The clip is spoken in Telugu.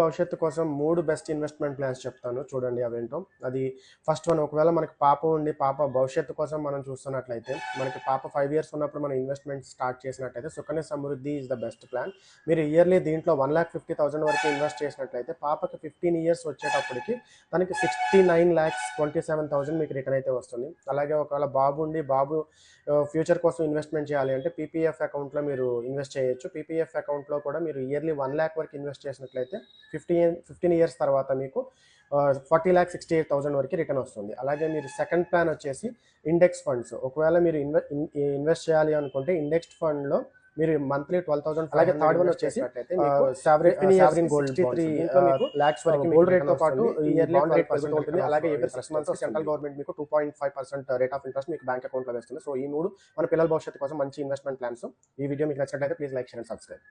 భవిష్యత్తు కోసం 3 బెస్ట్ ఇన్వెస్ట్‌మెంట్ ప్లాన్స్ చెప్తాను. చూడండి అవేంటో. అది ఫస్ట్ వన్, ఒకవేళ మనకి పాప ఉండి, పాప భవిష్యత్తు కోసం మనం చూస్తున్నట్లయితే, మనకి పాప 5 ఇయర్స్ ఉన్నప్పుడు మనం ఇన్వెస్ట్‌మెంట్ స్టార్ట్ చేసినట్లయితే 'Sukanya Samriddhi' is the best plan. మీరు ఇయర్‌లీ దీంట్లో 1,50,000 వరకు ఇన్వెస్ట్ చేసినట్లయితే పాపకి 15 ఇయర్స్ వచ్చేటప్పటికి తనకి 69,27,000 మీకు రిటర్న్ అయితే వస్తుంది. అలాగే ఒకవేళ బాబు ఉండి, బాబు ఫ్యూచర్ కోసం ఇన్వెస్ట్‌మెంట్ చేయాలి అంటే పీపీఎఫ్ అకౌంట్‌లో మీరు ఇన్వెస్ట్ చేయొచ్చు. పీపీఎఫ్ అకౌంట్‌లో కూడా మీరు ఇయర్‌లీ 1,00,000 వరకు ఇన్వెస్ట్ చేసినట్లయితే 15 ఇయర్స్ తర్వాత మీకు 40,68,000 వరకు రిటర్న్ వస్తుంది. అలాగే మీరు సెకండ్ ప్లాన్ వచ్చేసి ఇండెక్స్ ఫండ్స్. ఒకవేళ మీరు ఇన్వెస్ట్ చేయాలి అనుకుంటే ఇండెక్స్డ్ ఫండ్‌లో మీరు మంత్లీ 12,000. అలాగే థర్డ్ వన్ వచ్చేసి సావరిన్ గోల్డ్ 63 లాక్స్ వరకు గోల్డ్ రేట్‌తో పాటు ఇయర్లీ బాండ్ రేట్ పెరుగుతూ ఉంటుంది. అలాగే ఎవ్రీ 6 మంత్స్‌కి సెంట్రల్ గవర్నమెంట్ మీకు 2.5% రేట్ ఆఫ్ ఇంట్రెస్ట్ మీకు బ్యాంక్ అకౌంట్‌లో వేస్తుంది. సో ఈ 3 మన పిల్లల భవిష్యత్తు కోసం మంచి ఇన్వెస్ట్‌మెంట్ ప్లాన్స్. ఈ వీడియో మీకు నచ్చినట్లయితే please like, share and subscribe.